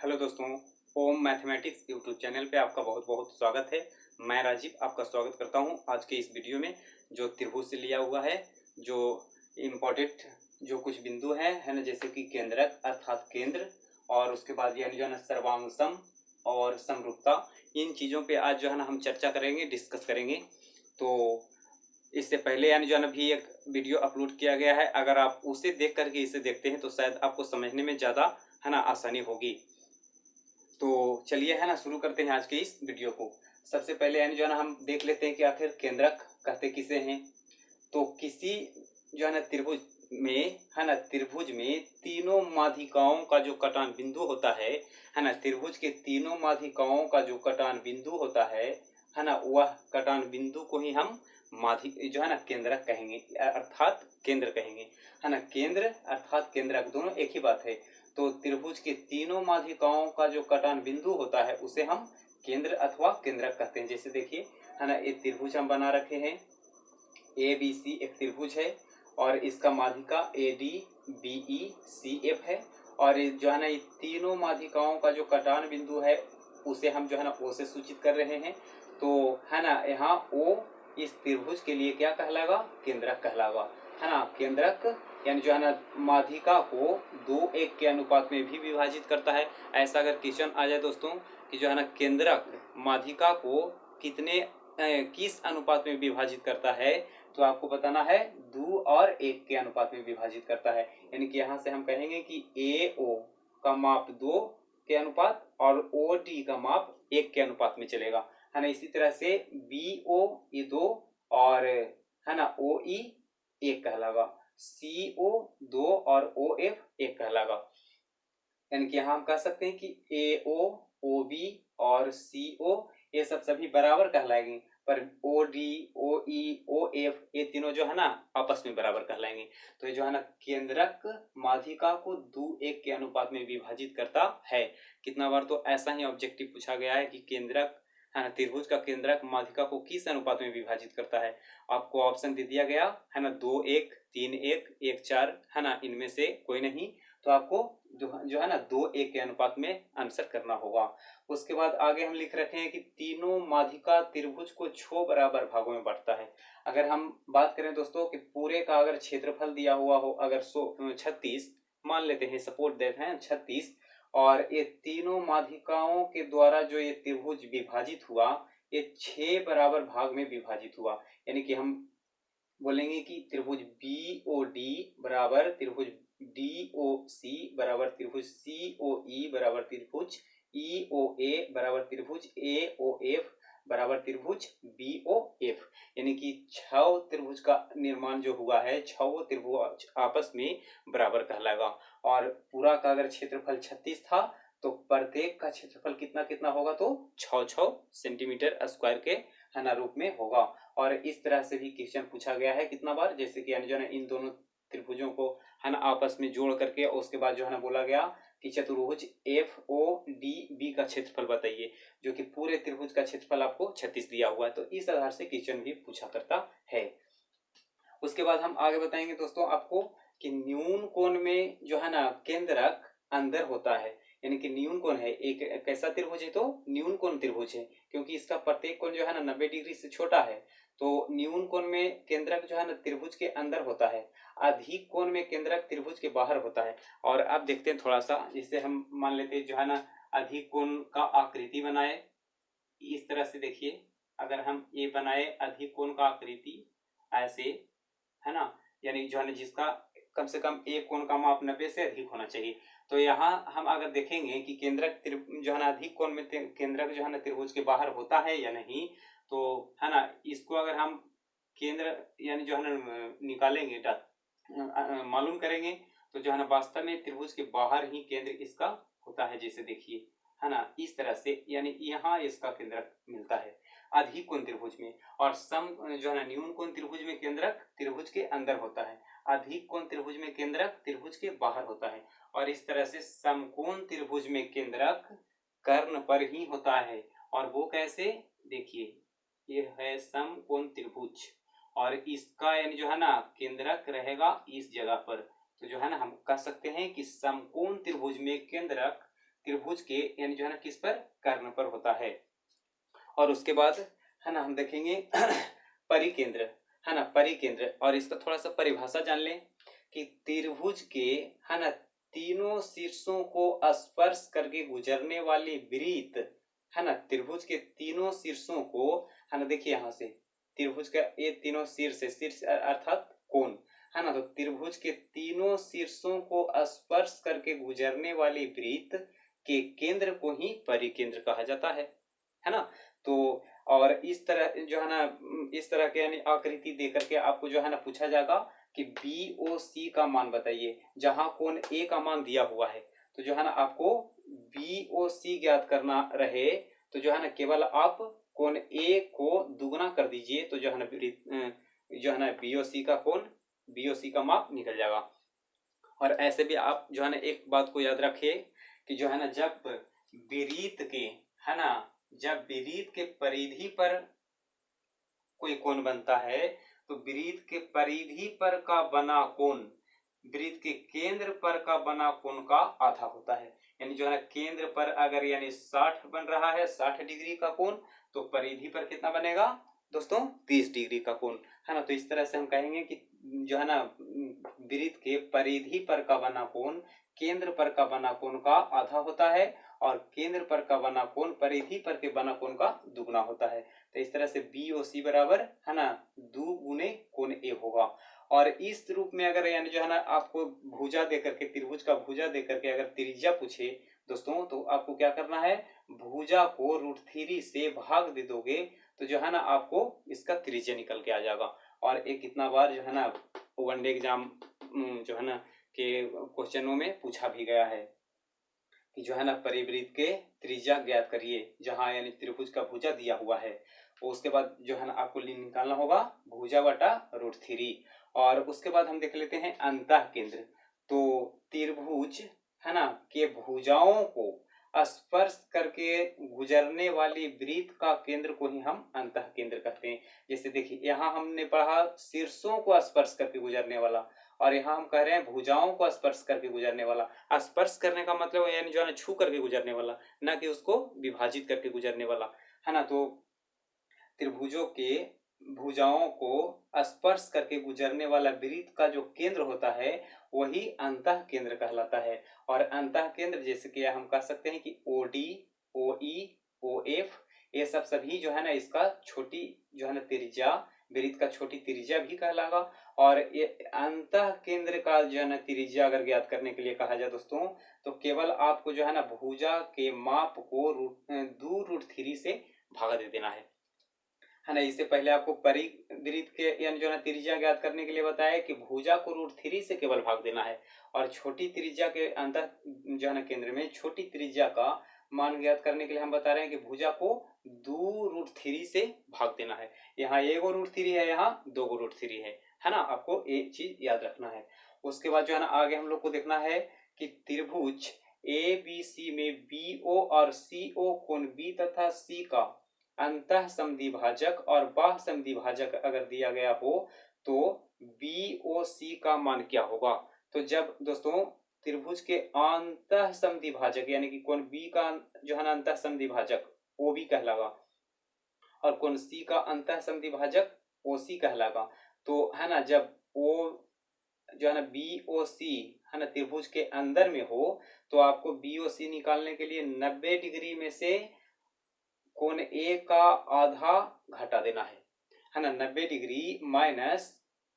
Hello दोस्तों, ओम mathematics YouTube channel पे आपका बहुत बहुत स्वागत है। मैं राजीव आपका स्वागत करता हूं आज के इस वीडियो में, जो त्रिभुज से लिया हुआ है। जो इम्पोर्टेंट जो कुछ बिंदु है ना, जैसे कि केंद्रक अर्थात केंद्र, और उसके बाद यानी जो है ना सर्वांग सम और समरूपता, इन चीज़ों पे आज जो है ना हम चर्चा करेंगे, डिस्कस करेंगे। तो इससे पहले यानी जो है ना भी एक वीडियो अपलोड किया गया है, अगर आप उसे देख करके इसे देखते हैं तो शायद आपको समझने में ज़्यादा है ना आसानी होगी। तो चलिए है ना शुरू करते हैं आज के इस वीडियो को। सबसे पहले यानी जो है ना हम देख लेते हैं कि आखिर केंद्रक कहते किसे हैं। तो किसी जो है ना त्रिभुज में है ना, त्रिभुज में तीनों माध्यिकाओं का जो कटान बिंदु होता है ना, त्रिभुज के तीनों माध्यिकाओं का जो कटान बिंदु होता है ना, वह कटान बिंदु को ही हम माध्यिक जो है ना केंद्रक कहेंगे, अर्थात केंद्र कहेंगे। है ना, केंद्र अर्थात केंद्रक दोनों एक ही बात है। तो त्रिभुज के तीनों माध्यिकाओं का जो कटान बिंदु होता है उसे हम केंद्र अथवा केंद्रक कहते हैं। जैसे देखिए है ना, एक त्रिभुज हम बना रखे हैं, ए बी सी एक त्रिभुज है, और इसका माध्यिका A D B E C F है। और जो है ना ये तीनों माध्यिकाओं का जो कटान बिंदु है उसे हम जो है ना ओ से सूचित कर रहे हैं। तो है ना यहाँ ओ इस त्रिभुज के लिए क्या कहलाएगा, केंद्रक कहलाएगा। है ना, केंद्रक यानी जो है ना माध्यिका को 2:1 के अनुपात में भी विभाजित करता है। ऐसा अगर क्वेश्चन आ जाए दोस्तों कि जो है ना केंद्रक माध्यिका को किस अनुपात में विभाजित करता है, तो आपको बताना है 2 और 1 के अनुपात में विभाजित करता है। यानी कि यहाँ से हम कहेंगे कि ए ओ का माप 2 के अनुपात और ओ टी का माप 1 के अनुपात में चलेगा। है ना, इसी तरह से बी ओ ये 2 और है ना ओ ई 1 कहलागा, सी ओ 2 और ओ एफ 1 कहलागा। यानी कि यहाँ हम कह सकते हैं कि ए ओ ओ बी और सी ओ ये सब सभी बराबर कहलाएंगे, पर ओ डी ओ ई ओ एफ ये तीनों जो है ना आपस में बराबर कहलाएंगे। तो ये जो है ना केंद्रक माध्यिका को 2:1 के अनुपात में विभाजित करता है। कितना बार तो ऐसा ही ऑब्जेक्टिव पूछा गया है कि केंद्रक है ना, त्रिभुज का केंद्रक माध्यिका को किस अनुपात में विभाजित करता है। आपको ऑप्शन दे दिया गया है ना, 2:1, 3:1, 1:4, है ना, इनमें से कोई नहीं। तो आपको जो है ना 2:1 के अनुपात में आंसर करना होगा। उसके बाद आगे हम लिख रखे हैं कि तीनों माध्यिका त्रिभुज को 6 बराबर भागों में बांटता है। अगर हम बात करें दोस्तों कि पूरे का अगर क्षेत्रफल दिया हुआ हो, अगर 36 मान लेते हैं, सपोर्ट देते हैं 36, और ये तीनों माध्यिकाओं के द्वारा जो ये त्रिभुज विभाजित हुआ, ये 6 बराबर भाग में विभाजित हुआ। यानी कि हम बोलेंगे कि त्रिभुज बी ओ डी बराबर त्रिभुज डी ओ सी बराबर त्रिभुज सी ओ ई बराबर त्रिभुज ई ओ ए बराबर त्रिभुज ए ओ एफ बराबर त्रिभुज बी ओ एफ। यानी कि 6 त्रिभुज का निर्माण जो हुआ है, 6 त्रिभुज आपस में बराबर कहलाएगा। और पूरा का अगर क्षेत्रफल 36 था तो प्रत्येक का क्षेत्रफल कितना कितना होगा, तो 6 सेंटीमीटर स्क्वायर के है ना रूप में होगा। और इस तरह से भी क्वेश्चन पूछा गया है कितना बार, जैसे कि जो है इन दोनों त्रिभुजों को है ना आपस में जोड़ करके, उसके बाद जो है ना बोला गया कि चतुर्भुज एफ ओ डी बी का क्षेत्रफल बताइए, जो कि पूरे त्रिभुज का क्षेत्रफल आपको 36 दिया हुआ है। तो इस आधार से क्वेश्चन भी पूछा करता है। उसके बाद हम आगे बताएंगे दोस्तों आपको कि न्यून कोण में जो है ना केंद्रक अंदर होता है। यानी कि न्यून कोण है एक कैसा त्रिभुज है, तो न्यून कोण त्रिभुज है, क्योंकि इसका प्रत्येक कोण जो है ना 90 डिग्री से छोटा है। तो न्यून कोण में केंद्रक जो है ना त्रिभुज के अंदर होता है, अधिक कोण में केंद्रक त्रिभुज के बाहर होता है। और अब देखते हैं थोड़ा सा, जिससे हम मान लेते हैं जो है ना अधिक कोण का आकृति बनाए। इस तरह से देखिए, अगर हम ये बनाए अधिक कोण का आकृति ऐसे, है ना, यानी जो है ना जिसका कम से कम एक कोण का माप 90 से अधिक होना चाहिए। तो यहाँ हम अगर देखेंगे कि केंद्रक जो है ना अधिक कोण में केंद्रक जो है ना त्रिभुज के बाहर होता है या नहीं, तो है ना इसको अगर हम केंद्र यानी जो है ना निकालेंगे, मालूम करेंगे, तो जो है ना वास्तव में त्रिभुज के बाहर ही केंद्र इसका होता है। जैसे देखिए है ना इस तरह से, यानी यहाँ इसका केंद्रक मिलता है अधिक कोण त्रिभुज में। और सम जो है ना न्यून कोण त्रिभुज में केंद्रक त्रिभुज के अंदर होता है, अधिक कोण त्रिभुज में केंद्रक त्रिभुज के बाहर होता है। और इस तरह से समकोण त्रिभुज में केंद्रक कर्ण पर ही होता है। और वो कैसे, देखिए ये है समकोण त्रिभुज, और इसका यानी जो है ना केंद्रक रहेगा इस जगह पर। तो जो है ना हम कह सकते हैं कि समकोण त्रिभुज में केंद्रक त्रिभुज के यानी जो है ना किस पर, कर्ण पर होता है। और उसके बाद है ना हम देखेंगे परिकेंद्र, है ना परिकेंद्र, और इसका थोड़ा सा परिभाषा जान लें कि त्रिभुज के है ना तीनों शीर्षों को स्पर्श करके गुजरने वाली वृत्त, है ना त्रिभुज के तीनों शीर्षों को, है ना देखिए यहाँ से त्रिभुज का ये तीनों शीर्ष है, शीर्ष अर्थात कोण, है ना, तो त्रिभुज के तीनों शीर्षों को स्पर्श करके गुजरने वाली वृत्त के केंद्र को ही परिकेंद्र कहा जाता है ना। तो और इस तरह जो है ना, इस तरह के यानी आकृति दे करके आपको जो है ना पूछा जाएगा कि बी ओ सी का मान बताइए, जहां कोण ए का मान दिया हुआ है, तो जो है ना आपको बी ओ सी ज्ञात करना रहे, तो जो है ना केवल आप कोण ए को दुगना कर दीजिए, तो जो है ना बी ओ सी का कोण, बी ओ सी का माप निकल जाएगा। और ऐसे भी आप जो है ना एक बात को याद रखिए कि जो है ना जब वृत्त के, है ना, जब वृत्त के परिधि पर कोई कोण बनता है, तो वृत्त के परिधि पर का बना कोण वृत्त के केंद्र पर का बना कोण का आधा होता है। यानी जो है ना केंद्र पर अगर यानी 60 बन रहा है, 60 डिग्री का कोण, तो परिधि पर कितना बनेगा दोस्तों, 30 डिग्री का कोण, है ना। तो इस तरह से हम कहेंगे कि जो है ना वृत्त के परिधि पर का बना कोण केंद्र पर का बना कोण का आधा होता है, और केंद्र पर का बना कोण परिधि पर के बना कोण का दुगना होता है। तो इस तरह से बी ओ सी बराबर, है ना, 2 गुने कोण ए होगा। और इस रूप में अगर यानी जो है ना आपको भुजा देकर के, त्रिभुज का भुजा देकर के अगर त्रिज्या पूछे दोस्तों, तो आपको क्या करना है, भुजा को √3 से भाग दे दोगे, तो जो है ना आपको इसका त्रिज्या निकल के आ जाएगा। और एक कितना बार जो है ना वनडे एग्जाम जो है ना के क्वेश्चनों में पूछा भी गया है कि जो है ना परिवृत्त के त्रिज्या ज्ञात करिए, जहां यानी त्रिभुज का भुजा दिया हुआ है। उसके बाद जो है ना आपको निकालना होगा भुजा बटा √3। और उसके बाद हम देख लेते हैं अंतः केंद्र। तो त्रिभुज, है ना, के भुजाओं को स्पर्श करके गुजरने वाली वृत्त का केंद्र को ही हम अंतः केंद्र कहते हैं। जैसे देखिए यहाँ हमने पढ़ा शीर्षों को स्पर्श करके गुजरने वाला, और यहाँ हम कह रहे हैं भुजाओं को स्पर्श करके गुजरने वाला। स्पर्श करने का मतलब यानी जो है ना छू करके गुजरने वाला, ना कि उसको विभाजित करके गुजरने वाला, है ना। तो त्रिभुजों के भुजाओं को स्पर्श करके गुजरने वाला वृत्त का जो केंद्र होता है वही अंतः केंद्र कहलाता है। और अंतः केंद्र जैसे कि हम कह सकते हैं कि ओ डी, ओ ई, ओ एफ, ये सब सभी जो है ना इसका छोटी जो है ना त्रिज्या, वृत्त का छोटी त्रिज्या भी कहलागा। और ये अंतः केंद्र का जो है ना त्रिज्या अगर ज्ञात करने के लिए कहा जाए दोस्तों, तो केवल आपको जो है ना भुजा के माप को 2√3 से भाग दे देना है ना। इससे पहले आपको परिवृत्त के यानी जो है त्रिज्या ज्ञात करने के लिए बताया कि भुजा को √3 से केवल भाग देना है, और छोटी त्रिज्या के अंतः जो है ना केंद्र में छोटी त्रिज्या का मान ज्ञात करने के लिए हम बता रहे हैं कि भुजा को 2√3 से भाग देना है। यहाँ 1√3 है, यहाँ 2√3 है ना। आपको एक चीज याद रखना है। उसके बाद जो है ना आगे हम लोग को देखना है कि त्रिभुज ए बी सी में बी ओ और सी ओ कोण बी तथा सी का अंतः समद्विभाजक और बाह्य समद्विभाजक अगर दिया गया हो, तो BOC का मान क्या होगा। तो जब दोस्तों त्रिभुज के अंतः समद्विभाजक यानी कि कोण B का जो है ना अंतः समद्विभाजक OB कहलागा, और कोण C का अंतः समद्विभाजक OC कहलागा, तो है ना जब O जो है ना BOC है ना त्रिभुज के अंदर में हो, तो आपको BOC निकालने के लिए 90 डिग्री में से कोण ए का आधा घटा देना है ना। 90 डिग्री माइनस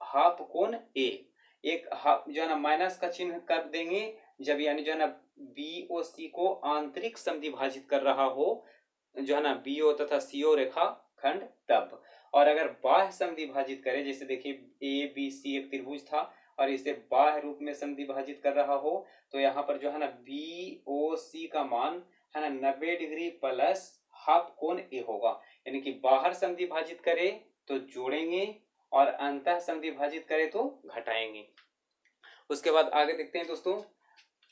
हाफ कोण ए, एक हाफ जो है ना माइनस का चिन्ह कर देंगे जब यानी जो है ना BOC को आंतरिक समद्विभाजित कर रहा हो, जो है ना BO तथा CO रेखा खंड तब। और अगर बाह्य समद्विभाजित करे, जैसे देखिए ABC एक त्रिभुज था और इसे बाह्य रूप में समद्विभाजित कर रहा हो, तो यहाँ पर जो है ना BOC का मान है ना 90 डिग्री प्लस हाफ कोण ए होगा। यानी कि बाहर समद्विभाजित करे तो जोड़ेंगे और अंतः समद्विभाजित करे तो घटाएंगे। उसके बाद आगे देखते हैं दोस्तों,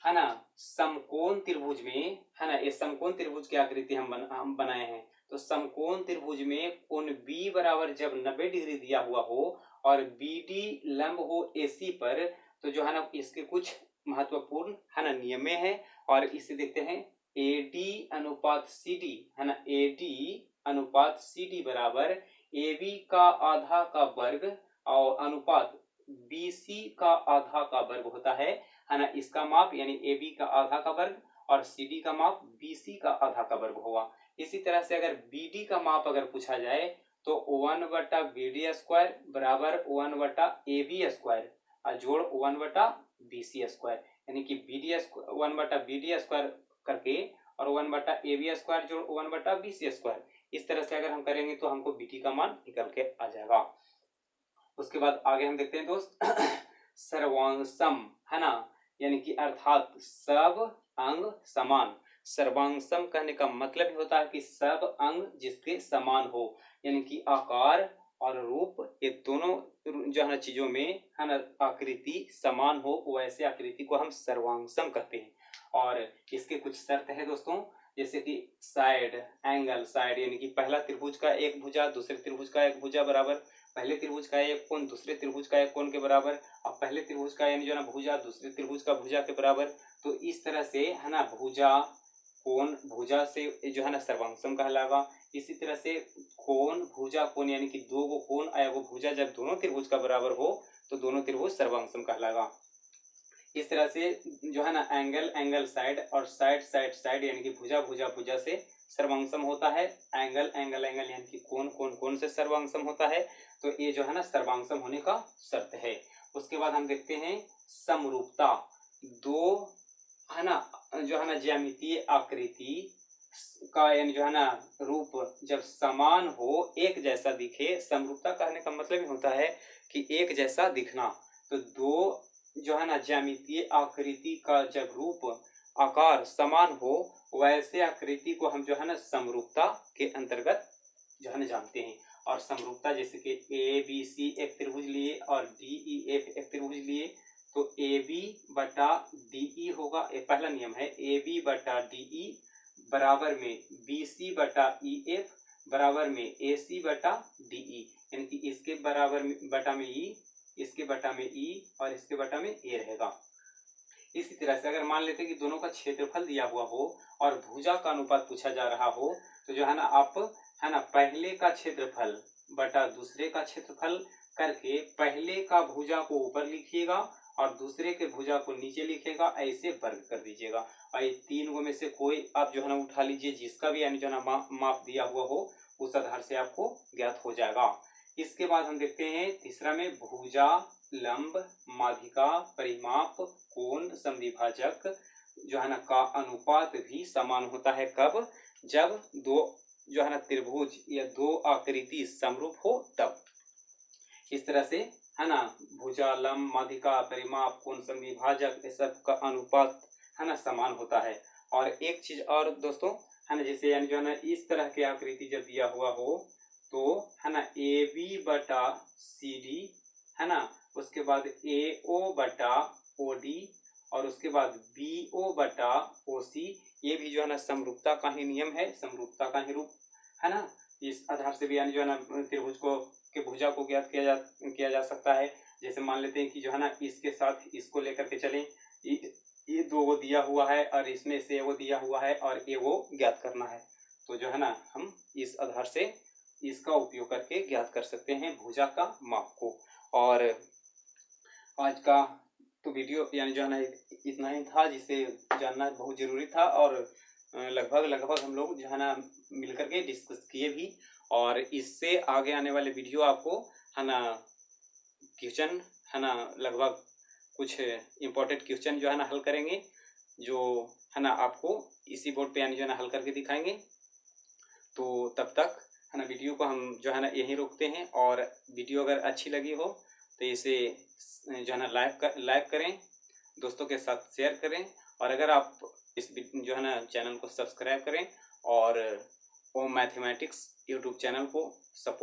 है ना समकोण त्रिभुज में, है ना ये समकोण त्रिभुज की आकृति हम बनाए हैं। तो समकोण त्रिभुज में कोण बी बराबर जब 90 डिग्री दिया हुआ हो और BD लंब हो AC पर, तो जो है ना इसके कुछ महत्वपूर्ण है ना नियम है, और इसे देखते हैं AD अनुपात CD है ना, AD अनुपात CD बराबर AB का आधा का वर्ग और अनुपात BC का आधा का वर्ग होता है ना। इसका माप यानी AB का आधा का वर्ग और CD का माप BC का आधा का वर्ग होगा। इसी तरह से अगर BD का माप अगर पूछा जाए तो 1/BD² बराबर 1/AB² और जोड़ 1/BC² यानी कि BD 1/BD² करके और 1/AB² जोड़ 1/BC²। इस तरह से अगर हम करेंगे तो हमको BD का मान निकल के आ जाएगा। उसके बाद आगे हम देखते हैं दोस्त सर्वांगसम है ना, यानी कि अर्थात सब अंग समान। सर्वांगसम कहने का मतलब ही होता है कि सब अंग जिसके समान हो, यानी कि आकार और रूप ये दोनों जो है ना चीजों में है ना आकृति समान हो, वैसे आकृति को हम सर्वांगसम कहते हैं। और इसके कुछ शर्त है दोस्तों, जैसे कि साइड एंगल, साइड यानी कि पहला त्रिभुज का एक भुजा दूसरे त्रिभुज का एक भुजा बराबर, पहले त्रिभुज का एक कोण दूसरे त्रिभुज का एक कोण के बराबर और पहले त्रिभुज का यानी जो ना भुजा दूसरे त्रिभुज का भुजा के बराबर। तो इस तरह से है ना भुजा कोण भुजा से जो है ना सर्वांगसम कहलाएगा। इसी तरह से कोण भुजा कोण यानी कि दो गो कोण या वो भुजा जब दोनों त्रिभुज का बराबर हो तो दोनों त्रिभुज सर्वांगसम कहलाएगा। इस तरह से जो है ना एंगल एंगल साइड और साइड साइड साइड यानी कि भुजा भुजा भुजा से सर्वांगसम होता है। एंगल एंगल एंगल यानी कि कोण कोण कोण से सर्वांगसम होता है। तो ये जो है ना सर्वांगसम होने का शर्त है। उसके बाद हम देखते हैं समरूपता। दो है ना जो है ना ज्यामितीय आकृति का यानी जो है ना रूप जब समान हो, एक जैसा दिखे, समरूपता कहने का मतलब ही होता है कि एक जैसा दिखना। तो दो जो है ना ज्यामितीय आकृति का जब रूप आकार समान हो, वैसे आकृति को हम जो है ना समरूपता के अंतर्गत जो है ना जानते हैं। और समरूपता जैसे कि ABC एक त्रिभुज लिए और DEF एक त्रिभुज लिए तो AB बटा DE होगा, ये पहला नियम है। AB बटा DE बराबर में BC बटा EF बराबर में AC बटा DE, यानी कि इसके बराबर बटा में E, इसके बटा में E और इसके बटा में A रहेगा। इसी तरह से अगर मान लेते हैं कि दोनों का क्षेत्रफल दिया हुआ हो और भुजा का अनुपात पूछा जा रहा हो तो जो है ना आप है ना पहले का क्षेत्रफल बटा दूसरे का क्षेत्रफल करके पहले का भुजा को ऊपर लिखिएगा और दूसरे के भुजा को नीचे लिखेगा, ऐसे वर्ग कर दीजिएगा। और ये तीन गो में से कोई आप जो है ना उठा लीजिए, जिसका भी यानी जो है ना माप दिया हुआ हो उस आधार से आपको ज्ञात हो जाएगा। इसके बाद हम देखते हैं तीसरा में भुजा लंब माध्यिका परिमाप कोण समद्विभाजक जो है ना का अनुपात भी समान होता है। कब? जब दो जो है ना त्रिभुज या दो आकृति समरूप हो तब। इस तरह से है ना भुजा लंब माध्यिका परिमाप कोण समद्विभाजक ये सब का अनुपात है ना समान होता है। और एक चीज और दोस्तों है ना, जैसे यानी जो है ना इस तरह की आकृति जब दिया हुआ हो तो है ना AB बटा CD है ना, उसके बाद AO बटा OD और उसके बाद BO बटा OC, ये भी जो है ना समरूपता का ही नियम है, समरूपता का ही रूप है ना। इस आधार से भी यानी जो है ना त्रिभुज को के भुजा को ज्ञात किया जा सकता है। जैसे मान लेते हैं कि जो है ना इसके साथ इसको लेकर के चलें, ये दो वो दिया हुआ है और इसमें से वो दिया हुआ है और ये वो ज्ञात करना है। तो जो है ना हम इस आधार से इसका उपयोग करके ज्ञात कर सकते हैं भुजा का माप को। और आज का तो वीडियो यानी जो है ना इतना ही था, जिसे जानना बहुत जरूरी था और लगभग हम लोग जो है ना मिलकर के डिस्कस किए भी। और इससे आगे आने वाले वीडियो आपको है ना क्वेश्चन है ना लगभग कुछ इम्पोर्टेंट क्वेश्चन जो है ना हल करेंगे, जो है ना आपको इसी बोर्ड पे यानी जो है ना हल करके दिखाएंगे। तो तब तक है ना वीडियो को हम जो है ना यहीं रोकते हैं। और वीडियो अगर अच्छी लगी हो तो इसे जो है ना लाइक करें, दोस्तों के साथ शेयर करें और अगर आप इस जो है ना चैनल को सब्सक्राइब करें और ओम मैथमेटिक्स यूट्यूब चैनल को सपोर्ट